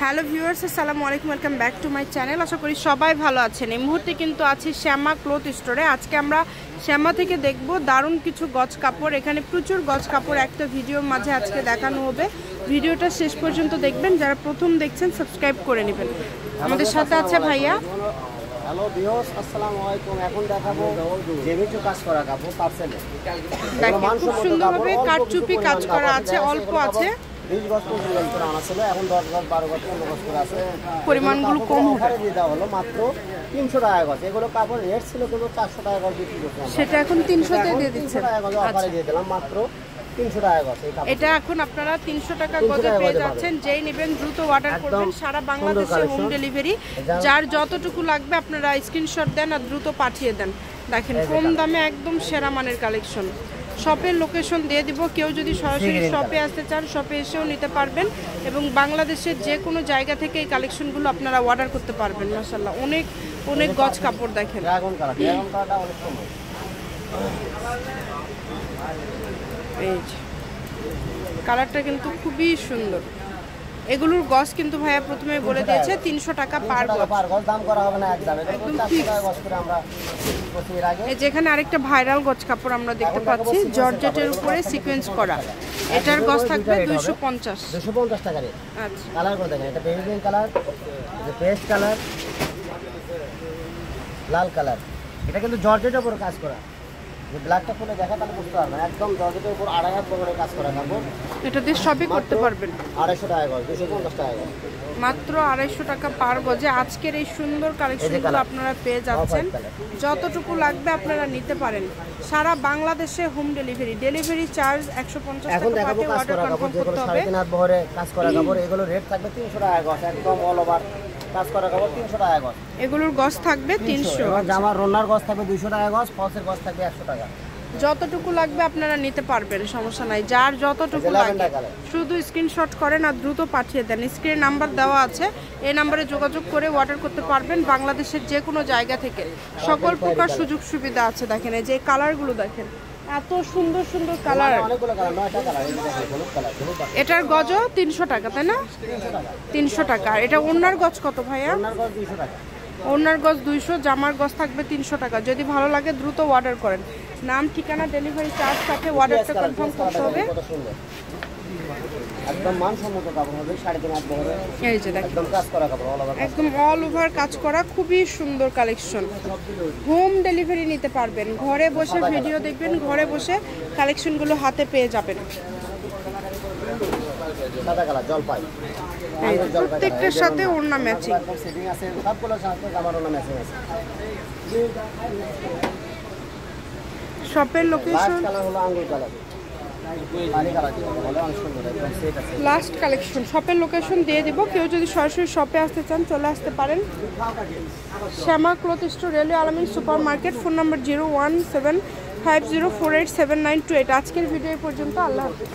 Hello viewers, আসসালামু আলাইকুম, welcome back to my channel. আশা করি সবাই ভালো আছেন। এই মুহূর্তে কিন্তু আছি শ্যামা ক্লথ স্টোরে। আজকে আমরা শ্যামা থেকে দেখব দারুণ কিছু গজ কাপড়। এখানে প্রচুর গজ কাপড় একটা ভিডিওর মাঝে আজকে দেখানো হবে। ভিডিওটা শেষ পর্যন্ত দেখবেন। যারা প্রথম দেখছেন সাবস্ক্রাইব করে নেবেন। আমাদের সাথে আছে ভাইয়া। হ্যালো ভিউয়ার্স, আসসালামু আলাইকুম। এখন দেখাবো জেমিচু কাজ করা কাপড় পার্সেলে। দেখেন খুব সুন্দরভাবে কাটচুপি কাজ করা আছে, অল্প আছে। 20 গজ পর্যন্ত করে আনা ছিল, এখন 10 গজ 12 গজ 15 গজ করে আছে। পরিমাণগুলো কম অফারে দিয়ে দেওয়া হলো মাত্র 300 টাকা গজ। এগুলো কাপড় রেট ছিল কিন্তু 400 টাকা গজ বিক্রি করছিলাম, সেটা এখন 300 তে দিয়ে দিচ্ছেন। 300 টাকা গজ অফারে দিয়ে দিলাম মাত্র 300 টাকা গজ। এটা এখন আপনারা 300 টাকা গজে পেয়ে যাচ্ছেন। যেই নেবেন দ্রুত অর্ডার করবেন। সারা বাংলাদেশে হোম ডেলিভারি। যার যতটুকু লাগবে আপনারা স্ক্রিনশট দেন আর দ্রুত পাঠিয়ে দেন। দেখেন কম দামে একদম সেরা মানের কালেকশন। শপের লোকেশন দিয়ে দিব। কেউ যদি সরাসরি শপে আসতে চান শপে এসেও নিতে পারবেন এবং বাংলাদেশের যে কোনো জায়গা থেকে এই কালেকশনগুলো আপনারা অর্ডার করতে পারবেন। মাশাআল্লাহ অনেক অনেক গজ কাপড় দেখেন। ড্রাগন কালারটা অনেক কম। এই কালারটা কিন্তু খুবই সুন্দর। এগুলোর গজ কিন্তু ভাইয়া প্রথমে বলে দিয়েছে 300 টাকা পার গজ। দাম করা হবে না একদম। একদম 400 টাকা গজ করে আমরা প্রতির আগে। এই যেখানে আরেকটা ভাইরাল গজ কাপড় আমরা দেখতে পাচ্ছি জর্জেটের উপরে সিকোয়েন্স করা। এটার গজ থাকবে 250 টাকা রে। আচ্ছা কালার করে দেখেন, এটা বেবি পিঙ্ক কালার, এটা পেস্ট কালার, লাল কালার। এটা কিন্তু জর্জেটের উপর কাজ করা। যে ব্ল্যাকটা খুলে দেখা তাহলে বুঝতে পারবেন একদম জর্জেটের উপর 2500 করে কাজ করা কাপড়। এটা দিয়ে সবই করতে পারবেন। 250 টাকা গজ, 250 টাকা গজ। মাত্র 250 টাকা পার গজে আজকের এই সুন্দর কালেকশনগুলো আপনারা পেয়ে যাচ্ছেন। যতটুকু লাগবে আপনারা নিতে পারেন। সারা বাংলাদেশে হোম ডেলিভারি। ডেলিভারি চার্জ 150 টাকা পাঠিয়ে অর্ডার কনফার্ম করতে হবে। 3.5 বহরে কাজ করা কাপড়। এগুলো রেট থাকবে 300 টাকা গজ। একদম অল ওভার কাজ করা কাপড় 300 টাকা গজ। এগুলোর গজ থাকবে 300। জামার রোনার গজ থাকবে 200 টাকা গজ, ফলসের গজ থাকবে 100 টাকা। যতটুকু লাগবে আপনারা নিতে পারবেন, সমস্যা নাই। যার যতটুকু লাগবে শুধু স্ক্রিনশট করেন আর দ্রুত পাঠিয়ে দেন। স্ক্রিনে নাম্বার দেওয়া আছে, এই নাম্বারে যোগাযোগ করে অর্ডার করতে পারবেন। বাংলাদেশের যে কোনো জায়গা থেকে সকল প্রকার সুযোগ সুবিধা আছে। দেখেন এই যে কালারগুলো দেখেন, এত সুন্দর সুন্দর কালার। এটার গজ 300 টাকা, তাই না? 300 টাকা। এটা ওড়নার গজ কত ভাইয়া? ওড়নার গজ 200, জামার গজ থাকবে 300 টাকা। যদি ভালো লাগে দ্রুত অর্ডার করেন। নাম, ঠিকানা, ডেলিভারি চার্জ সাথে অর্ডারটা কনফার্ম করতে হবে। একদম মানসম্মত কাপড় হবে, 3.5 বহরে। এই যে দেখেন একদম কাজ করা কাপড়, একদম অল ওভার কাজ করা, খুবই সুন্দর কালেকশন। হোম ডেলিভারি নিতে পারবেন। ঘরে বসে ভিডিও দেখবেন, ঘরে বসে কালেকশনগুলো হাতে পেয়ে যাবেন। সাদা কালার জলপাই, প্রত্যেকটার সাথে ওড়না ম্যাচিং। সেটিং আছে সবগুলোর সাথে আমার ওড়না ম্যাচিং আছে। শপের লোকেশন কালার হলো আঙ্গুর কালার, পানি কালার বলে, অনেক সুন্দর একদম সেট আছে। Last collection. শপের লোকেশন দিয়ে দিব। কেউ যদি সরাসরি শপে আসতে চান চলে আসতে পারেন। শ্যামা ক্লথ স্টোর, রেলওয়ে আলামিন সুপার মার্কেট। Phone number 01750487928। আজকের ভিডিও পর্যন্ত। আল্লাহ হাফেজ।